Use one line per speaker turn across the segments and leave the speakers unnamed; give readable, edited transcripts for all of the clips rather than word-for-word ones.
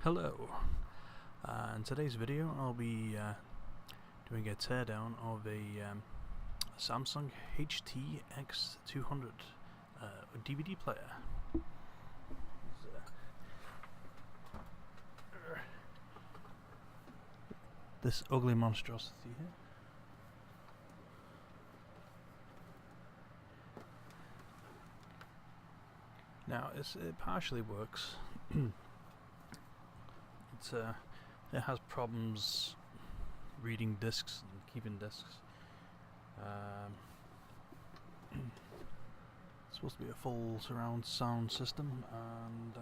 Hello. In today's video I'll be doing a teardown of a Samsung HT-X200 DVD player. This ugly monstrosity here. Now it partially works. It has problems reading discs and keeping discs. It's supposed to be a full surround sound system, and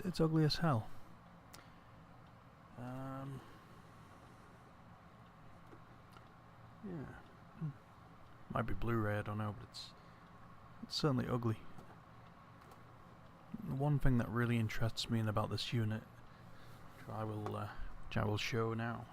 it's ugly as hell. Yeah, might be Blu-ray, I don't know, but it's certainly ugly. The one thing that really interests me about this unit, which I will show now.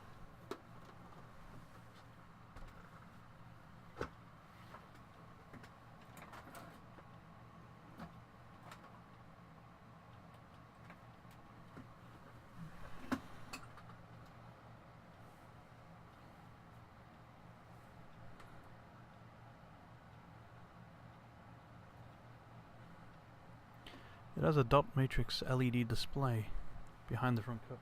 It has a dot matrix LED display behind the front cover.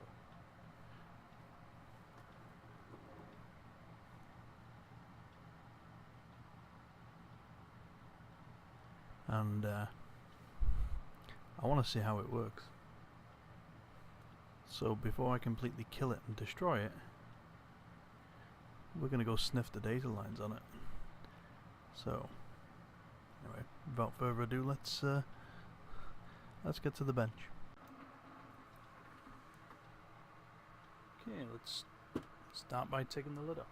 And I want to see how it works. So before I completely kill it and destroy it, we're going to go sniff the data lines on it. So anyway, without further ado, let's get to the bench. Okay, let's start by taking the lid off.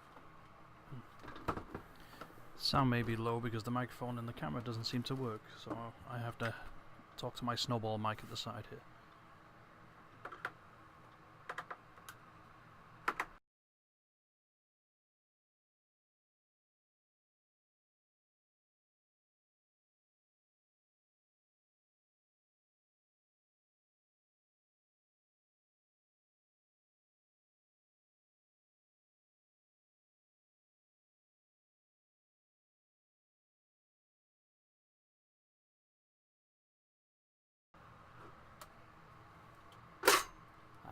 Sound may be low because the microphone in the camera doesn't seem to work, so I have to talk to my snowball mic at the side here.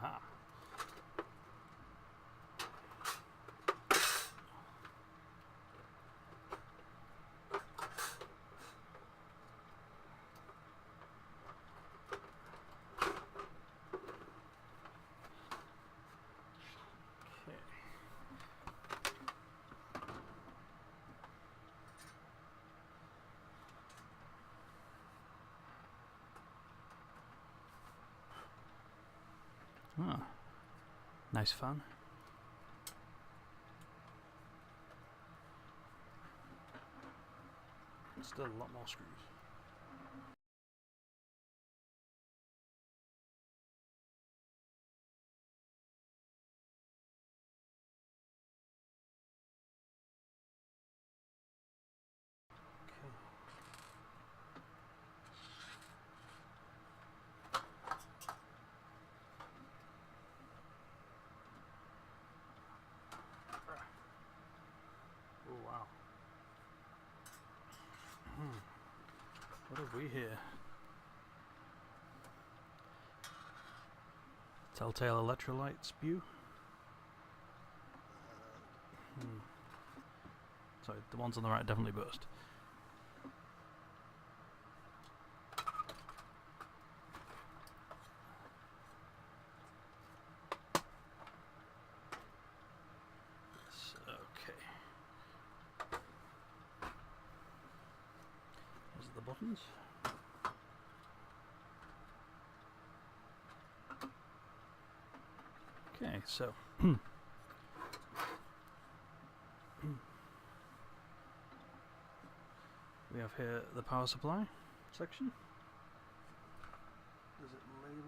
Aha. Ah, nice fan. Still a lot more screws. What have we here? Telltale electrolyte spew. Sorry, the ones on the right definitely burst. Yes, okay. Those are the buttons. Okay, so we have here the power supply section. Is it labeled?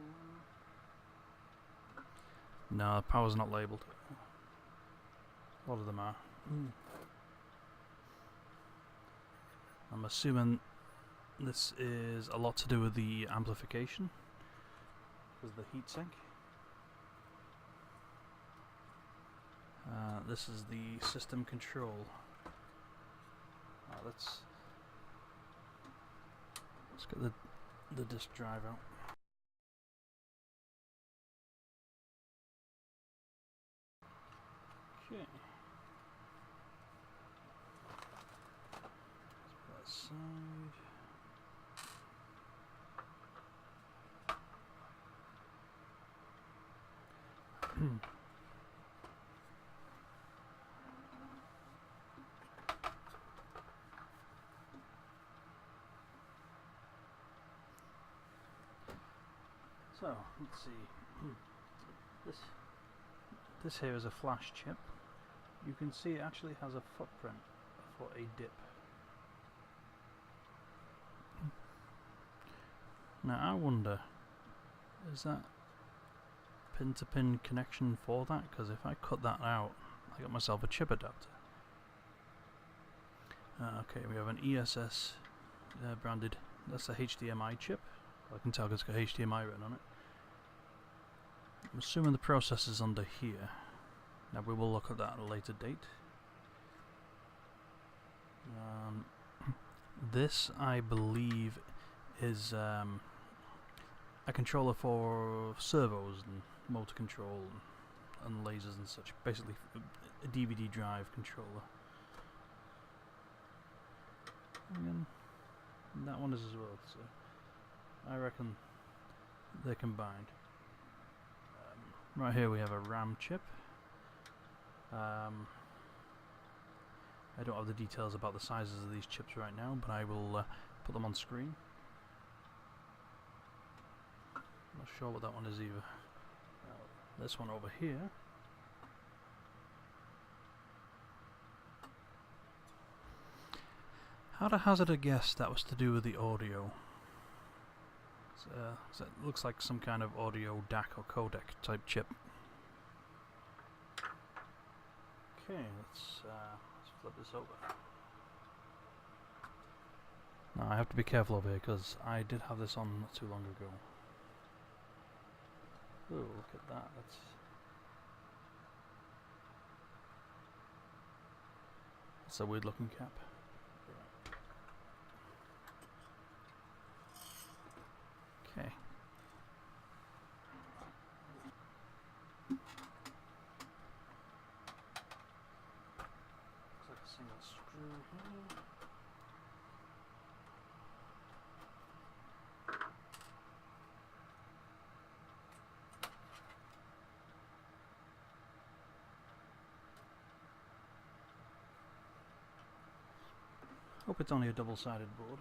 No, the power's not labeled. A lot of them are. I'm assuming This is a lot to do with the amplification, with the heatsink. This is the system control. Let's get the disk drive out. Okay. Let's put that aside. So, let's see. This here is a flash chip. You can see it actually has a footprint for a dip. Now I wonder, is that pin-to-pin connection for that? Because if I cut that out, I got myself a chip adapter. Okay, we have an ESS branded, that's a HDMI chip. I can tell it's got HDMI written on it. I'm assuming the processor's under here. Now we will look at that at a later date. This, I believe, is a controller for servos and motor control and lasers and such. Basically, a DVD drive controller. And that one is as well. So I reckon they're combined. Right here we have a RAM chip. I don't have the details about the sizes of these chips right now, but I will put them on screen. Not sure what that one is either. This one over here. I'd hazard a guess that was to do with the audio. So it looks like some kind of audio DAC or codec type chip. Okay, let's flip this over. Now I have to be careful over here because I did have this on not too long ago. Oh, look at that. That's a weird looking cap. Okay. Looks like a single screw here. Hope it's only a double-sided board.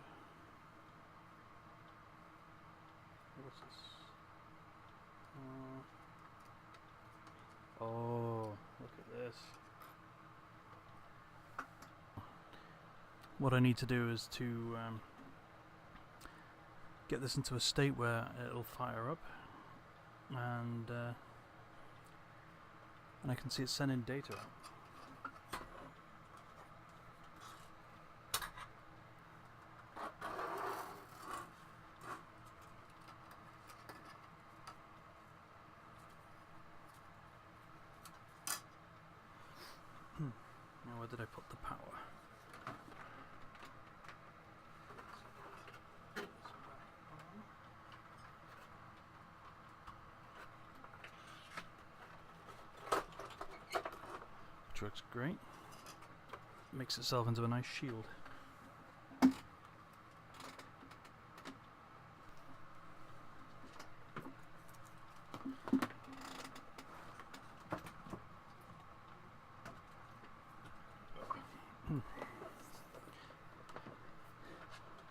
What's this? Oh, look at this. What I need to do is to get this into a state where it'll fire up, and I can see it sending data out. Now where did I put the power? Which works great. Makes itself into a nice shield.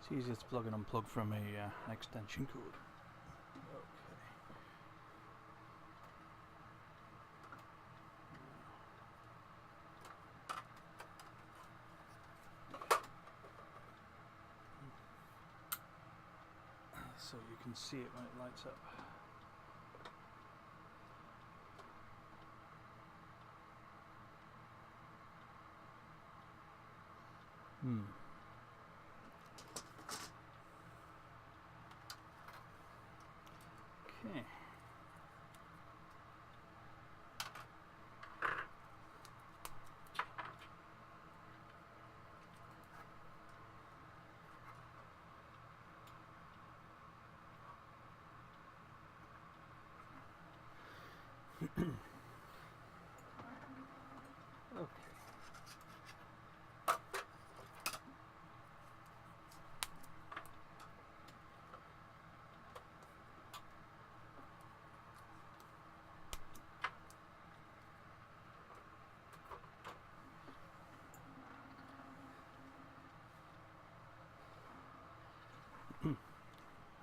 It's easier to plug and unplug from an extension cord. So you can see it when it lights up.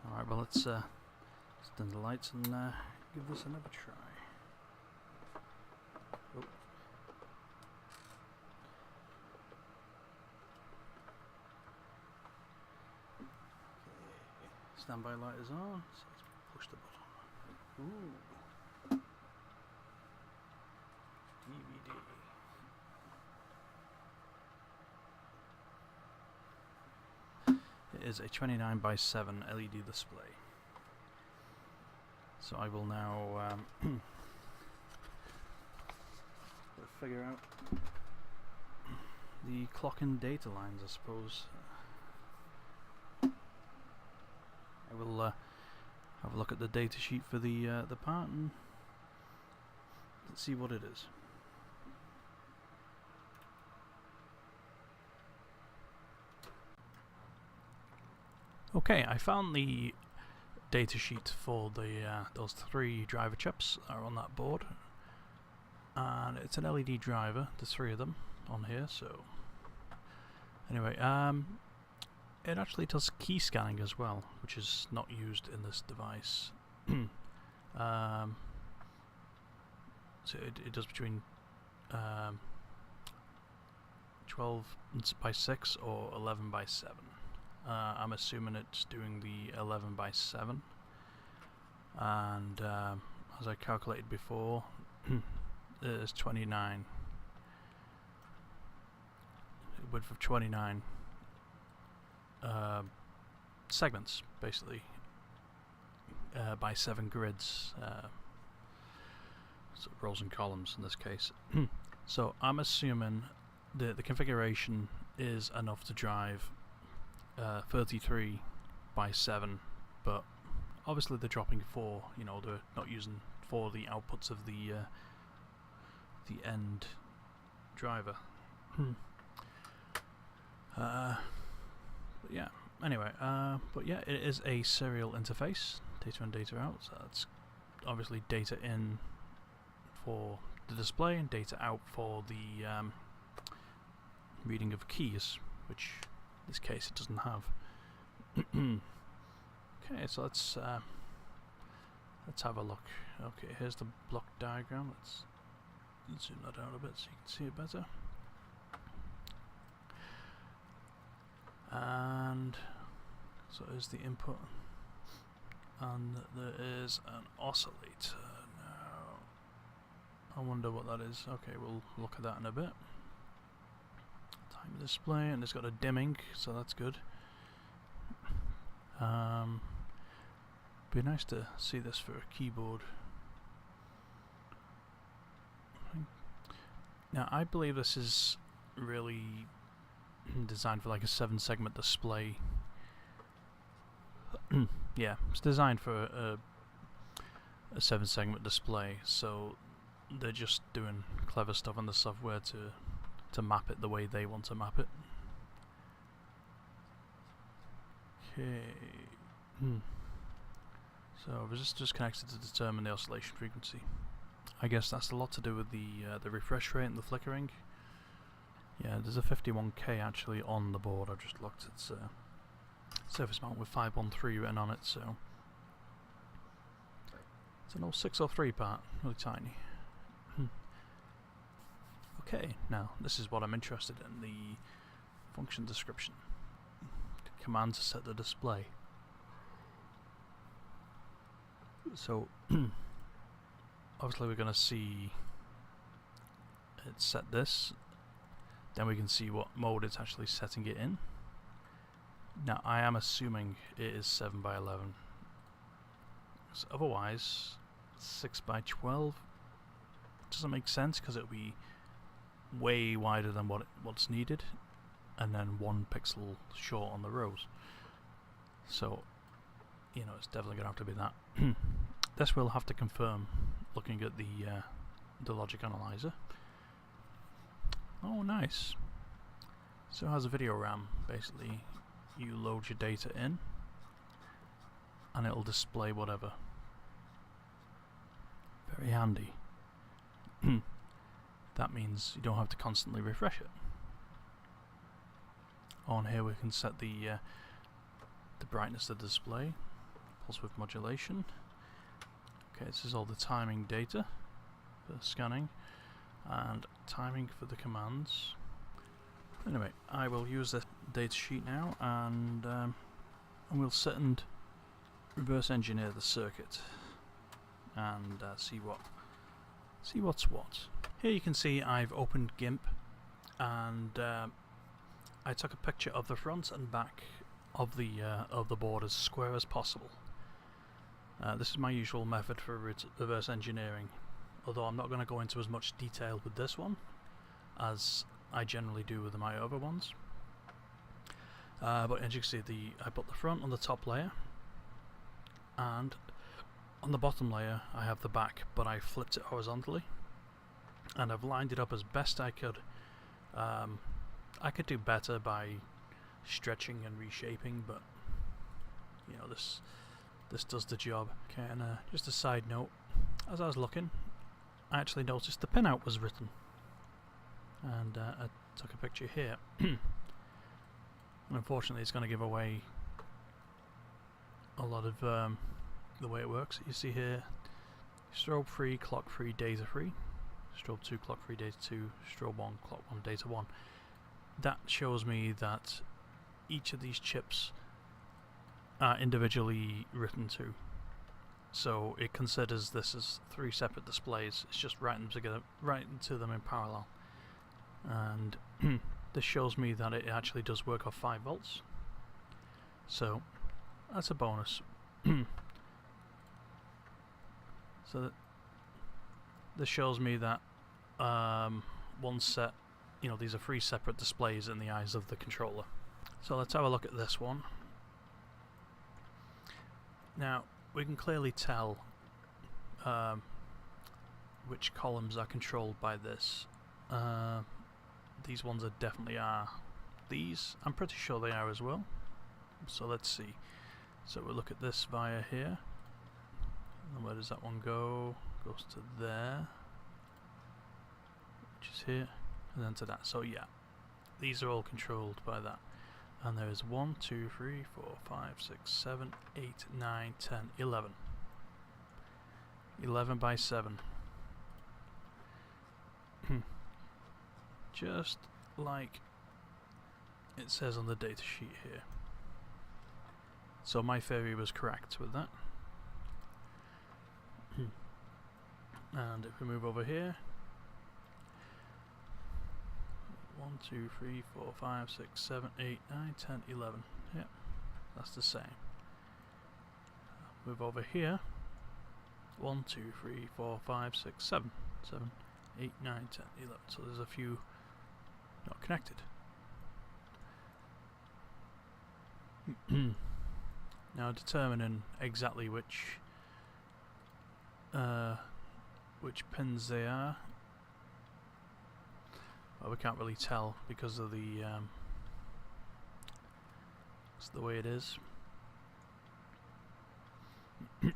Alright, well let's dim the lights and give this another try. Oh. Standby light is on, so let's push the button. Ooh. DVD. It is a 29 by 7 LED display. So I will now figure out the clock and data lines, I suppose. I will have a look at the data sheet for the part and let's see what it is. Okay, I found the datasheet for the those 3 driver chips that are on that board, and it's an LED driver. There's 3 of them on here. So anyway, it actually does key scanning as well, which is not used in this device. So it does between 12 by 6 or 11 by 7. I'm assuming it's doing the 11 by 7, and as I calculated before, it is 29, width of 29 segments, basically, by 7 grids, so rows and columns in this case. So I'm assuming the configuration is enough to drive 33 by 7, but obviously they're dropping 4, you know, they're not using 4 the outputs of the end driver. But yeah, anyway, but yeah, it is a serial interface, data in, data out, so that's obviously data in for the display and data out for the reading of keys, which in this case it doesn't have. Okay, so let's have a look. Okay, here's the block diagram. Let's zoom that out a bit so you can see it better. And so here's the input, and there is an oscillator. Now I wonder what that is. Okay, we'll look at that in a bit. Time display, and it's got a dimming, so that's good. Be nice to see this for a keyboard. Now I believe this is really designed for like a 7-segment display. Yeah, it's designed for a 7-segment display, so they're just doing clever stuff in the software to map it the way they want to map it. Okay. So resistor's connected to determine the oscillation frequency. I guess that's a lot to do with the refresh rate and the flickering. Yeah, there's a 51K actually on the board. I've just looked. It's surface mount with 513 written on it, so it's an old 603 part, really tiny. Okay, now this is what I'm interested in, the function description. The command to set the display. So obviously we're going to see it set this, then we can see what mode it's actually setting it in. Now I am assuming it is 7 by 11, so otherwise 6 by 12 doesn't make sense, because it'll be way wider than what's needed, and then 1 pixel short on the rows. So you know, it's definitely gonna have to be that. This we'll have to confirm looking at the logic analyzer. Oh, nice. So it has a video RAM. Basically, you load your data in, and it'll display whatever. Very handy. That means you don't have to constantly refresh it. On here we can set the brightness of the display, pulse width modulation. Okay, this is all the timing data for scanning and timing for the commands. Anyway, I will use the datasheet now, and we'll sit and reverse engineer the circuit and see what's what. Here you can see I've opened GIMP, and I took a picture of the front and back of the board as square as possible. This is my usual method for reverse engineering, although I'm not going to go into as much detail with this one as I generally do with my other ones. But as you can see, I put the front on the top layer, and on the bottom layer I have the back, but I flipped it horizontally, and I've lined it up as best I could. I could do better by stretching and reshaping, but you know, this does the job. Okay, and just a side note, as I was looking, I actually noticed the pinout was written, and I took a picture here. And unfortunately it's going to give away a lot of the way it works. You see here, strobe free, clock free, data free, strobe 2, clock free, data 2, strobe 1, clock 1, data 1. That shows me that each of these chips are individually written to, so it considers this as 3 separate displays. It's just writing them together, writing to them in parallel, and this shows me that it actually does work off 5 volts, so that's a bonus. So this shows me that one set, you know, these are 3 separate displays in the eyes of the controller. So let's have a look at this one. Now we can clearly tell which columns are controlled by this. These ones definitely are. These, I'm pretty sure they are as well. So let's see. So we'll look at this via here. And where does that one go? Goes to there, which is here, and then to that. So yeah, these are all controlled by that. And there is 1, 2, 3, 4, 5, 6, 7, 8, 9, 10, 11. 11 by 7. Just like it says on the datasheet here. So my theory was correct with that. And if we move over here, 1, 2, 3, 4, 5, 6, 7, 8, 9, 10, 11. Yep, that's the same. Move over here, 1, 2, 3, 4, 5, 6, 7, 7, 8, 9, 10, 11. So there's a few not connected. Now determining exactly which pins they are, well, we can't really tell because of the it's the way it is. But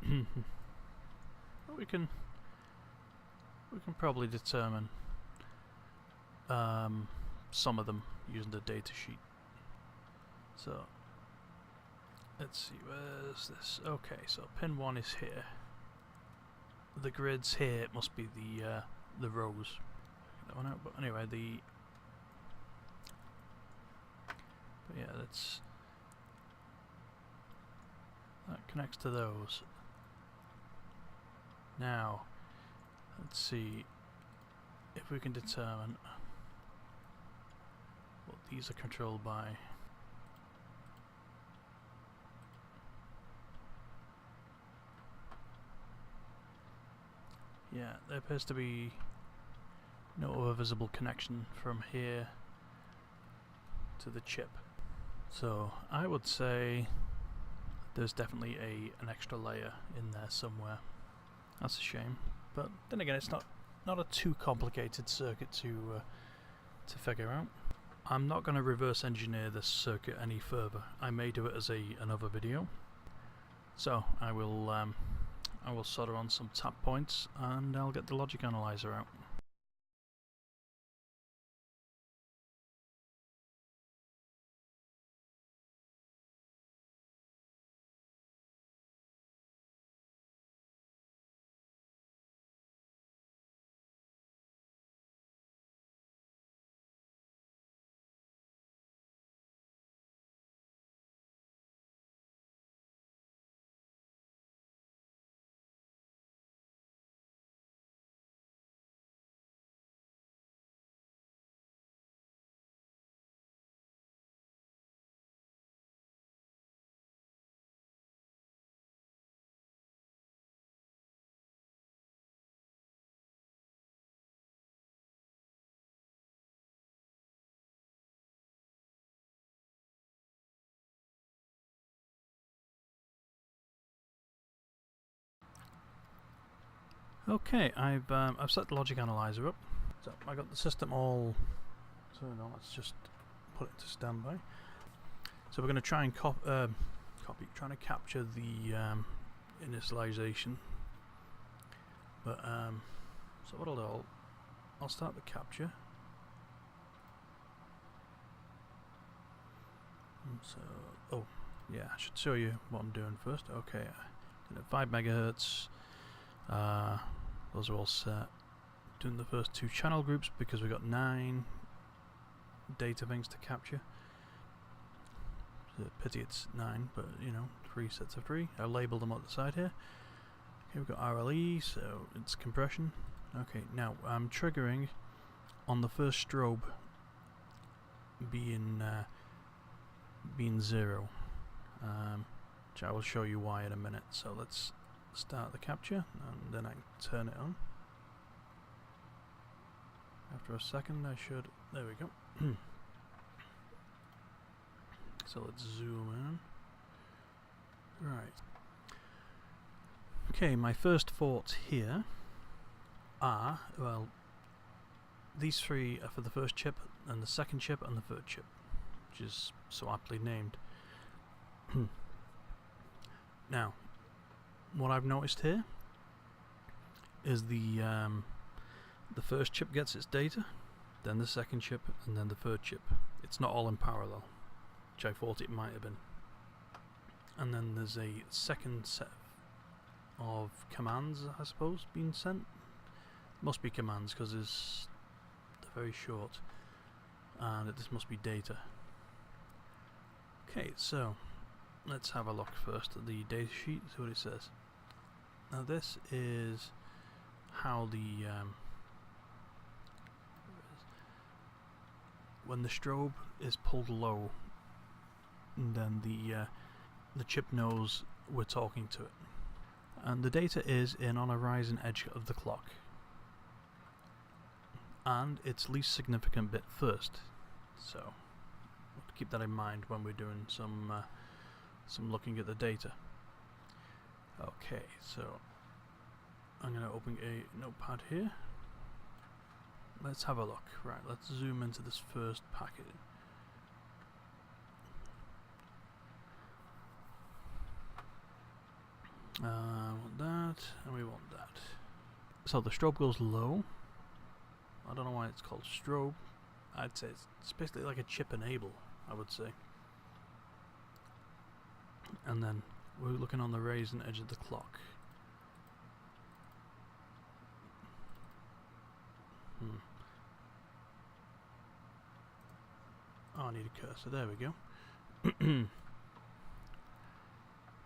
we can probably determine some of them using the data sheet. So let's see, where's this? Okay, so pin 1 is here. The grid's here. It must be the rows. That one out. But anyway, but yeah, that connects to those. Now, let's see if we can determine what these are controlled by. Yeah, there appears to be no other visible connection from here to the chip. So I would say there's definitely an extra layer in there somewhere. That's a shame. But then again, it's not a too complicated circuit to figure out. I'm not going to reverse engineer this circuit any further. I may do it as another video. So I will solder on some tap points and I'll get the logic analyzer out. Okay, I've set the logic analyzer up. So I got the system all turned on. Let's just put it to standby. So we're going to try and trying to capture the initialization. But so what I'll do, I'll start the capture. So oh yeah, I should show you what I'm doing first. Okay, 5 megahertz. Those are all set. Doing the first 2 channel groups because we've got 9 data things to capture. It's a pity it's 9, but you know, 3 sets of 3. I'll label them on the side here. Okay, we've got RLE, so it's compression. Okay, now I'm triggering on the first strobe being 0, which I will show you why in a minute. So let's start the capture and then I can turn it on. After a second I should, there we go. So let's zoom in. Right. Okay, my first thoughts here are, well, these 3 are for the first chip and the second chip and the third chip, which is so aptly named. Now, what I've noticed here is the first chip gets its data, then the second chip, and then the third chip. It's not all in parallel, which I thought it might have been. And then there's a second set of commands, I suppose, being sent. Must be commands because they're very short, and this must be data. Okay, so let's have a look first at the data sheet, see what it says. Now this is how the when the strobe is pulled low, then the chip knows we're talking to it, and the data is in on a rising edge of the clock, and its least significant bit first. So we'll have to keep that in mind when we're doing some looking at the data. Okay, so I'm going to open a notepad here. Let's have a look. Right, let's zoom into this first packet. We want that, and we want that. So the strobe goes low. I don't know why it's called strobe. I'd say it's basically like a chip enable, I would say. And then we're looking on the raising edge of the clock. Oh, I need a cursor. There we go.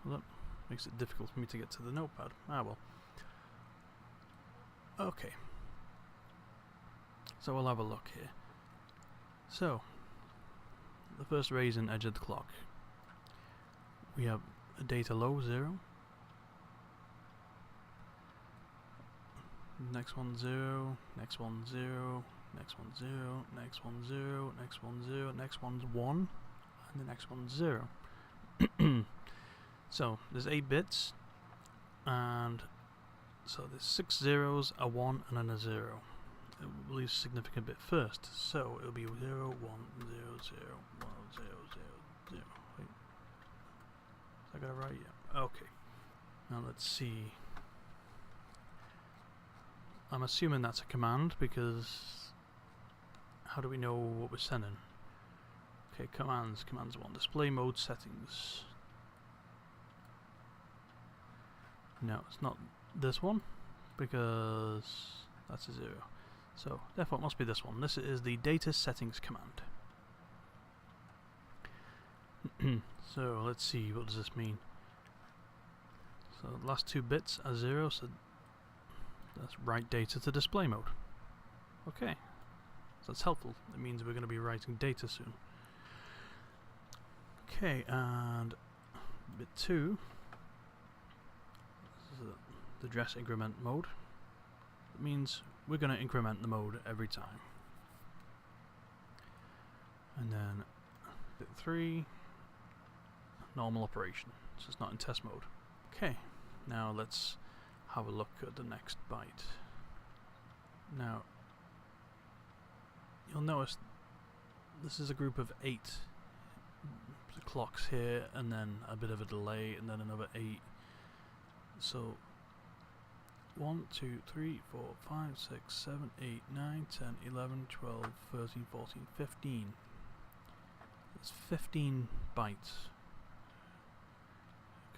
Well, that makes it difficult for me to get to the notepad. Ah well. Okay. So we'll have a look here. So, the first raising edge of the clock. We have a data low, 0. Next one 0, next one 0, next one 0, next one 0, next one 0, next one's 1, and the next one's 0. So there's 8 bits, and So there's 6 zeros, a 1 and then a 0. It will leave a significant bit first. So it'll be 0, 1, 0, 0, 1, 0, 0, 0. Wait. I got it right? Yeah. Okay. Now let's see. I'm assuming that's a command because how do we know what we're sending? Okay, commands. Commands 1. Display mode settings. No, it's not this one because that's a 0. So therefore it must be this one. This is the data settings command. So let's see, what does this mean? So the last 2 bits are 0, so that's write data to display mode. Okay, so that's helpful. It means we're going to be writing data soon. Okay, and bit 2, this is the address increment mode. It means we're going to increment the mode every time. And then bit 3, normal operation, so it's not in test mode. Okay, now let's have a look at the next byte. Now, you'll notice this is a group of 8 clocks here, and then a bit of a delay, and then another 8. So 1, 2, 3, 4, 5, 6, 7, 8, 9, 10, 11, 12, 13, 14, 15. There's 15 bytes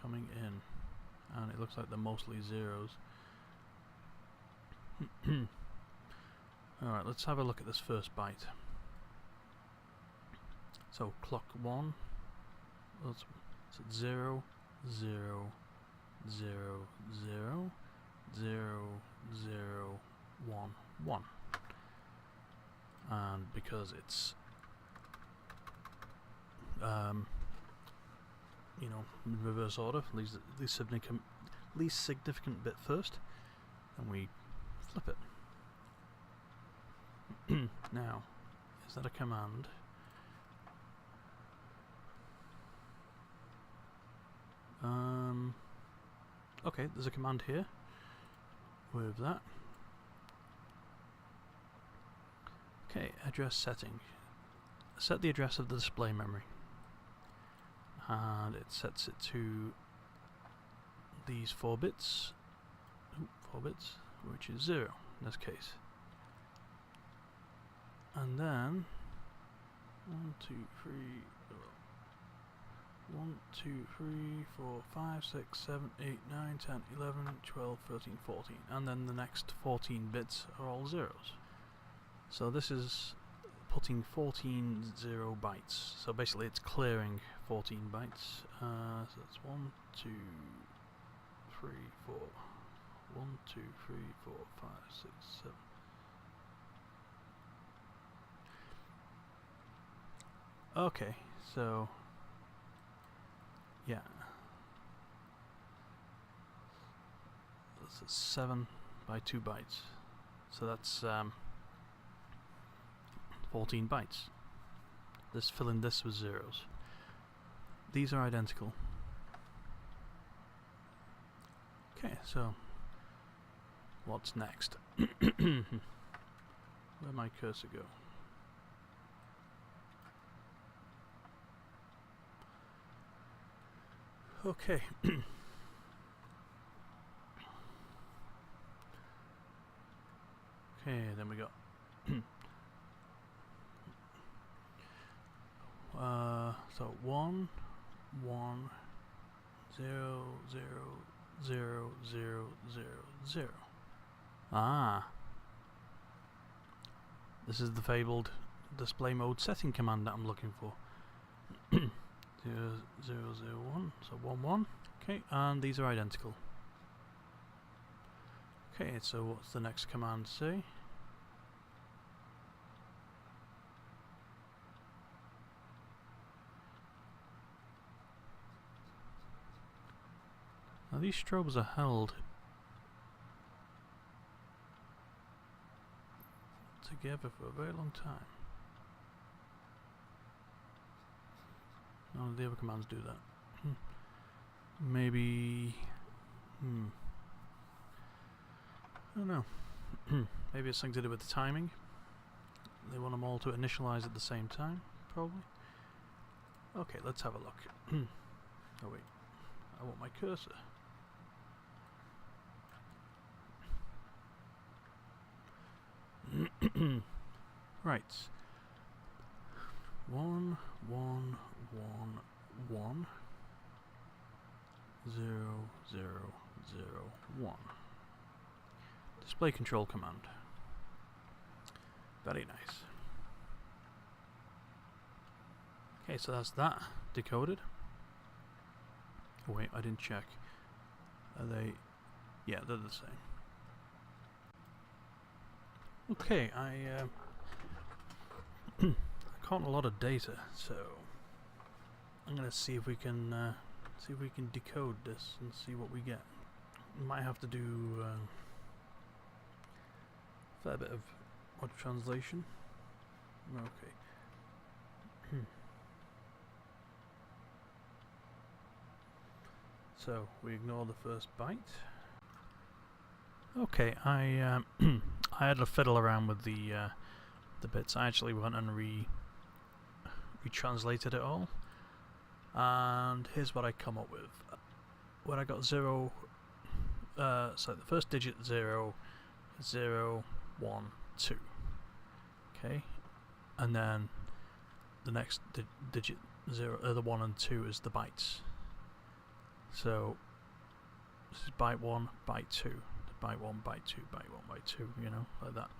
coming in, and it looks like they're mostly zeros. Alright, let's have a look at this first byte. So clock 1, it's 0, 0, 0, 0, 0, 0, 1, 1. And because it's you know, in reverse order, least significant bit first, and we flip it. Now, is that a command? Okay, there's a command here with that. Okay, address setting. Set the address of the display memory, and it sets it to these 4 bits. 4 bits, which is 0 in this case. And then 1, 2, 3, 1, 2, 3, 4, 5, 6, 7, 8, 9, 10, 11, 12, 13, 14. And then the next 14 bits are all zeros. So this is putting 14 0 bytes. So basically it's clearing 14 bytes. So that's 1, 2, 3, 4. 1, 2, 3, 4, 5, 6, 7. Okay, so yeah, this is 7 by 2 bytes, so that's 14 bytes. Fill in this with zeros. These are identical. Okay, so what's next? Where'd my cursor go? Okay. Okay, then we got so 1, 1, 0, 0, 0, 0, 0, 0. Ah. This is the fabled display mode setting command that I'm looking for. 0, 0, 0, 1, so 1, 1. Okay, and these are identical. Okay, so what's the next command say? Now these strobes are held together for a very long time. No, the other commands do that. Maybe... I don't know. Maybe it's something to do with the timing. They want them all to initialize at the same time, probably. Okay, let's have a look. Oh wait, I want my cursor. Right. 1 1 1 1 0 0 0 1. Display control command. Very nice. Okay, so that's that decoded. Oh wait, I didn't check. Are they? Yeah, they're the same. Okay, I caught a lot of data, so I'm gonna see if we can decode this and see what we get. Might have to do a fair bit of audio translation. Okay. So we ignore the first byte. Okay, I I had to fiddle around with the bits. I actually went and retranslated it all, and here's what I come up with. When I got 0, so the first digit 0, 0, 1, 2. Okay, and then the next digit 0, the 1 and 2 is the bytes. So this is byte 1, byte 2, byte 1, byte 2, byte 1, byte 2, you know, like that.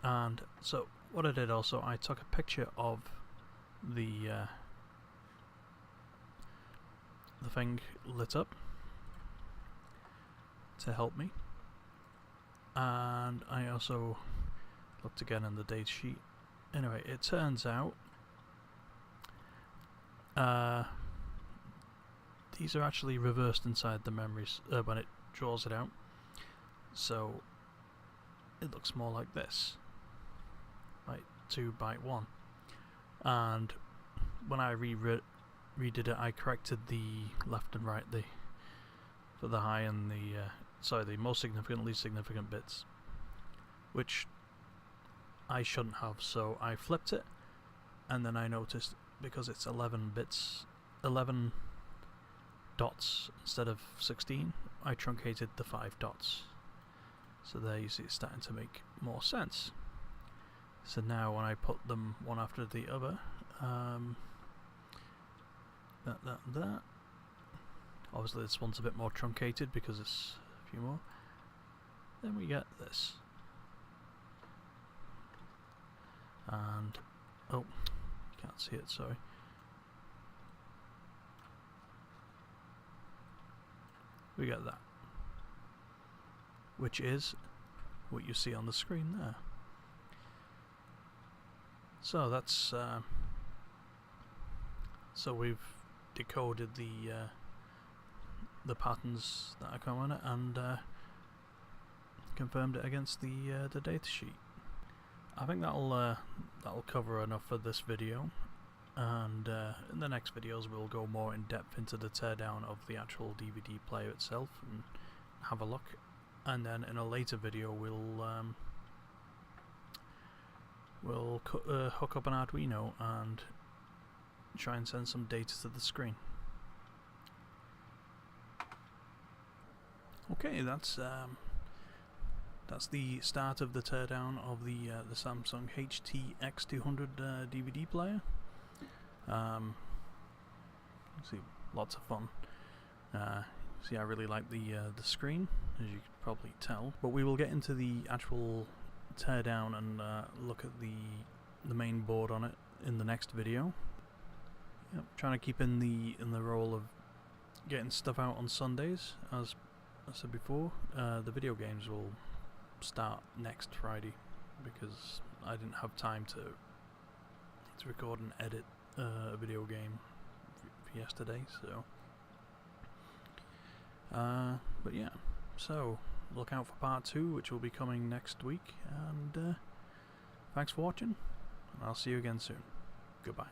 And so what I did also, I took a picture of the thing lit up to help me, and I also looked again in the datasheet. Anyway, it turns out these are actually reversed inside the memories when it draws it out, so it looks more like this, byte 2, byte 1. And when I redid it, I corrected the left and right, for the high and the most significant, least significant bits, which I shouldn't have. So I flipped it, and then I noticed, because it's 11 bits, 11 dots instead of 16, I truncated the 5 dots. So there you see it's starting to make more sense. So now when I put them one after the other, that. Obviously this one's a bit more truncated because it's a few more. Then we get this. And, oh, can't see it, sorry. We get that, which is what you see on the screen there. So that's so we've decoded the patterns that are coming on it, and confirmed it against the datasheet. I think that'll cover enough for this video, and in the next videos we'll go more in depth into the teardown of the actual DVD player itself and have a look, and then in a later video we'll hook up an Arduino and try and send some data to the screen. Okay, that's the start of the teardown of the Samsung HT-X200 DVD player. See, lots of fun. See, I really like the screen, as you can probably tell. But we will get into the actual teardown and look at the main board on it in the next video. Yep, trying to keep in the role of getting stuff out on Sundays, as I said before. The video games will start next Friday because I didn't have time to record and edit a video game for yesterday. So, but yeah. So look out for part 2, which will be coming next week. And thanks for watching, and I'll see you again soon. Goodbye.